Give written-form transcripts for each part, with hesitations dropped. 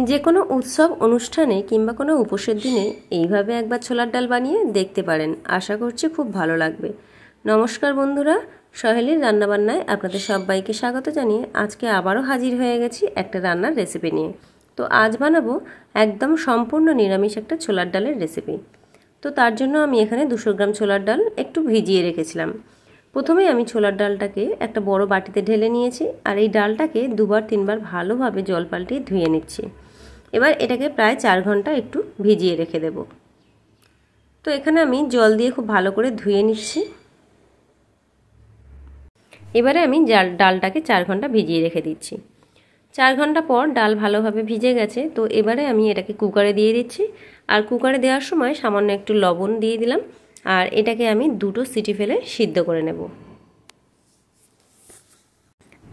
যে কোনো উৎসব অনুষ্ঠানে কিংবা কোনো উপোসের দিনে এইভাবে একবার ছোলার ডাল বানিয়ে দেখতে পারেন। আশা করছি খুব ভালো লাগবে। নমস্কার বন্ধুরা, সহেলির রান্নাবান্নায় আপনাদের সবাইকে স্বাগত জানিয়ে আজকে আবারও হাজির হয়ে গেছি একটা রান্নার রেসিপি নিয়ে। তো আজ বানাবো একদম সম্পূর্ণ নিরামিষ একটা ছোলার ডালের রেসিপি। তো তার জন্য আমি এখানে 200 গ্রাম ছোলার ডাল একটু ভিজিয়ে রেখেছিলাম। প্রথমে আমি ছোলার ডালটাকে একটা বড় বাটিতে ঢেলে নিয়েছি, আর এই ডালটাকে 2-3 বার ভালোভাবে জল পাল্টিয়ে ধুয়ে নিচ্ছি। এবার এটাকে প্রায় 4 ঘন্টা একটু ভিজিয়ে রেখে দেব। তো এখানে আমি জল দিয়ে খুব ভালো করে ধুয়ে নিচ্ছি। এবারে আমি ডালটাকে 4 ঘন্টা ভিজিয়ে রেখে দিচ্ছি। 4 ঘন্টা পর ডাল ভালোভাবে ভিজে গেছে। তো এবারে আমি এটাকে কুকারে দিয়ে দিচ্ছি, আর কুকারে দেওয়ার সময় সামান্য একটু লবণ দিয়ে দিলাম, আর এটাকে আমি 2টো সিটি ফেলে সিদ্ধ করে নেব।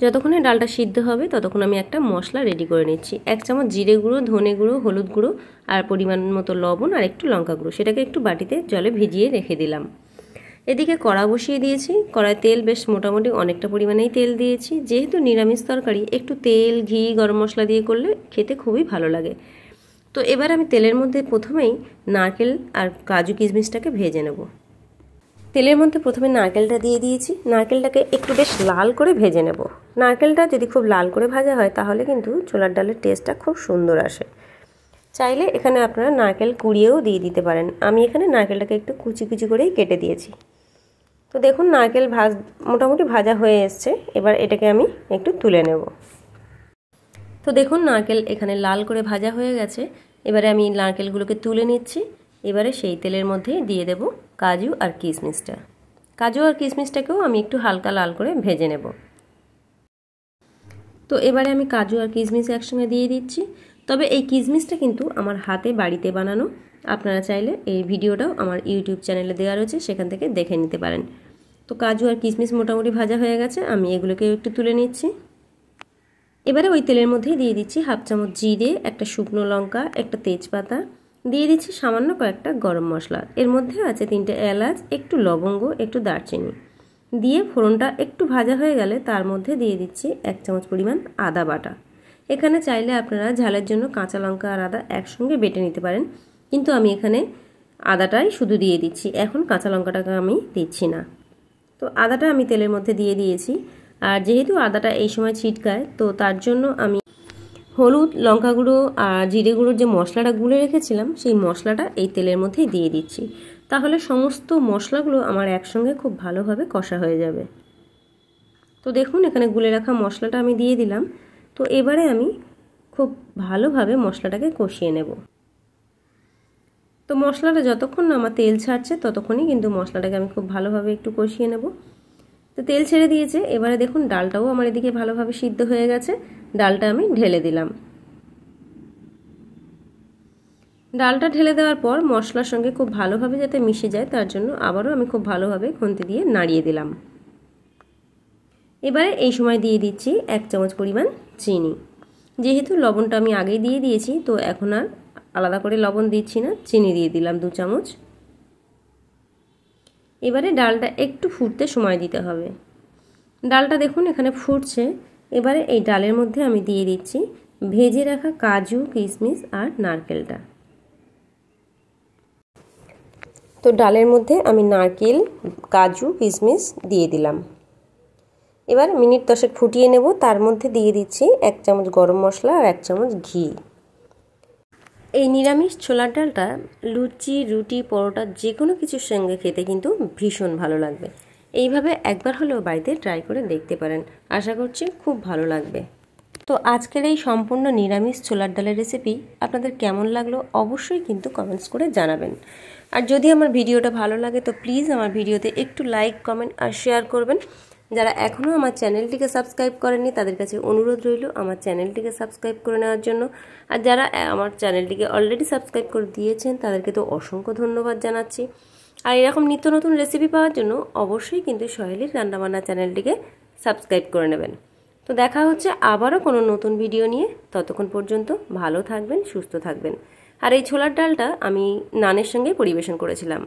যতক্ষণে ডালটা সিদ্ধ হবে ততক্ষণ আমি একটা মশলা রেডি করে নিচ্ছি। 1 চামচ জিরে গুঁড়ো, ধনে গুঁড়ো, হলুদ গুঁড়ো আর পরিমাণ মতো লবণ আর একটু লঙ্কা গুঁড়ো, সেটাকে একটু বাটিতে জলে ভিজিয়ে রেখে দিলাম। এদিকে কড়া বসিয়ে দিয়েছি। কড়ায় তেল বেশ মোটামুটি অনেকটা পরিমাণেই তেল দিয়েছি। যেহেতু নিরামিষ তরকারি, একটু তেল, ঘি, গরম মশলা দিয়ে করলে খেতে খুবই ভালো লাগে। তো এবার আমি তেলের মধ্যে প্রথমেই নারকেল আর কাজু কিশমিশটাকে ভেজে নেব। তেলের মধ্যে প্রথমে নারকেলটা দিয়ে দিয়েছি। নারকেলটাকে একটু বেশ লাল করে ভেজে নেব। নারকেলটা যদি খুব লাল করে ভাজা হয় তাহলে কিন্তু ছোলার ডালের টেস্টটা খুব সুন্দর আসে। চাইলে এখানে আপনারা নারকেল কুড়িয়েও দিয়ে দিতে পারেন। আমি এখানে নারকেলটাকে একটু কুচি কুচি করেই কেটে দিয়েছি। তো দেখুন নারকেল মোটামুটি ভাজা হয়ে এসছে। এবার এটাকে আমি একটু তুলে নেব। তো দেখুন নারকেল এখানে লাল করে ভাজা হয়ে গেছে। এবারে আমি নারকেলগুলোকে তুলে নিচ্ছি। এবারে সেই তেলের মধ্যে দিয়ে দেব কাজু আর কিশমিশটা। কাজু আর কিশমিশটাকেও আমি একটু হালকা লাল করে ভেজে নেব। তো এবারে আমি কাজু আর কিশমিশ একসঙ্গে দিয়ে দিচ্ছি। তবে এই কিশমিশটা কিন্তু আমার হাতে বাড়িতে বানানো। আপনারা চাইলে এই ভিডিওটাও আমার ইউটিউব চ্যানেলে দেওয়া রয়েছে, সেখান থেকে দেখে নিতে পারেন। তো কাজু আর কিশমিশ মোটামুটি ভাজা হয়ে গেছে, আমি এগুলোকে একটু তুলে নিচ্ছি। এবারে ওই তেলের মধ্যেই দিয়ে দিচ্ছি 1/2 চামচ জিরে, একটা শুকনো লঙ্কা, একটা তেজপাতা, দিয়ে দিচ্ছি সামান্য কয়েকটা গরম মশলা। এর মধ্যে আছে 3টে এলাচ, একটু লবঙ্গ, একটু দারচিনি। দিয়ে ফোড়নটা একটু ভাজা হয়ে গেলে তার মধ্যে দিয়ে দিচ্ছি 1 চামচ পরিমাণ আদা বাটা। এখানে চাইলে আপনারা ঝালের জন্য কাঁচা লঙ্কা আর আদা একসঙ্গে বেটে নিতে পারেন, কিন্তু আমি এখানে আদাটাই শুধু দিয়ে দিচ্ছি, এখন কাঁচা লঙ্কাটাকে আমি দিচ্ছি না। তো আদাটা আমি তেলের মধ্যে দিয়ে দিয়েছি। আর যেহেতু আদাটা এই সময় ছিটকায়, তো তার জন্য আমি হলুদ, লঙ্কা গুঁড়ো আর জিরে গুঁড়োর যে মশলাটা গুলে রেখেছিলাম সেই মশলাটা এই তেলের মধ্যেই দিয়ে দিচ্ছি। তাহলে সমস্ত মশলাগুলো আমার একসঙ্গে খুব ভালোভাবে কষা হয়ে যাবে। তো দেখুন এখানে গুলে রাখা মশলাটা আমি দিয়ে দিলাম। তো এবারে আমি খুব ভালোভাবে মশলাটাকে কষিয়ে নেব। তো মশলাটা যতক্ষণ না আমার তেল ছাড়ছে ততক্ষণই কিন্তু মশলাটাকে আমি খুব ভালোভাবে একটু কষিয়ে নেব। তো তেল ছেড়ে দিয়েছে। এবারে দেখুন ডালটাও আমার এদিকে ভালোভাবে সিদ্ধ হয়ে গেছে। ডালটা আমি ঢেলে দিলাম। ডালটা ঢেলে দেওয়ার পর মশলার সঙ্গে খুব ভালোভাবে যাতে মিশে যায় তার জন্য আবারও আমি খুব ভালোভাবে খুন্তি দিয়ে নাড়িয়ে দিলাম। এবারে এই সময় দিয়ে দিচ্ছি 1 চামচ পরিমাণ চিনি। যেহেতু লবণটা আমি আগেই দিয়ে দিয়েছি, তো এখন আর আলাদা করে লবণ দিচ্ছি না, চিনি দিয়ে দিলাম 2 চামচ। এবারে ডালটা একটু ফুটতে সময় দিতে হবে। ডালটা দেখুন এখানে ফুটছে। এবারে এই ডালের মধ্যে আমি দিয়ে দিচ্ছি ভেজে রাখা কাজু, কিশমিশ আর নারকেলটা। তো ডালের মধ্যে আমি নারকেল, কাজু, কিশমিশ দিয়ে দিলাম। এবার মিনিট 10 ফুটিয়ে নেব। তার মধ্যে দিয়ে দিচ্ছি 1 চামচ গরম মশলা আর 1 চামচ ঘি। এই নিরামিষ ছোলার ডালটা লুচি, রুটি, পরোটা যে কোনো কিছুর সঙ্গে খেতে কিন্তু ভীষণ ভালো লাগবে। এইভাবে একবার হলেও বাড়িতে ট্রাই করে দেখতে পারেন। আশা করছি খুব ভালো লাগবে। তো আজকের এই সম্পূর্ণ নিরামিষ ছোলার ডালের রেসিপি আপনাদের কেমন লাগলো অবশ্যই কিন্তু কমেন্টস করে জানাবেন। আর যদি আমার ভিডিওটা ভালো লাগে তো প্লিজ আমার ভিডিওতে একটু লাইক, কমেন্ট আর শেয়ার করবেন। যারা এখনও আমার চ্যানেলটিকে সাবস্ক্রাইব করেননি তাদের কাছে অনুরোধ রইল আমার চ্যানেলটিকে সাবস্ক্রাইব করে নেওয়ার জন্য। আর যারা আমার চ্যানেলটিকে অলরেডি সাবস্ক্রাইব করে দিয়েছেন তাদেরকে তো অসংখ্য ধন্যবাদ জানাচ্ছি। আর এরকম নিত্য নতুন রেসিপি পাওয়ার জন্য অবশ্যই কিন্তু সহেলির রান্নাবান্না চ্যানেলটিকে সাবস্ক্রাইব করে নেবেন। তো দেখা হচ্ছে আবারও কোনো নতুন ভিডিও নিয়ে। ততক্ষণ পর্যন্ত ভালো থাকবেন, সুস্থ থাকবেন। আর এই ছোলার ডালটা আমি নানের সঙ্গে পরিবেশন করেছিলাম।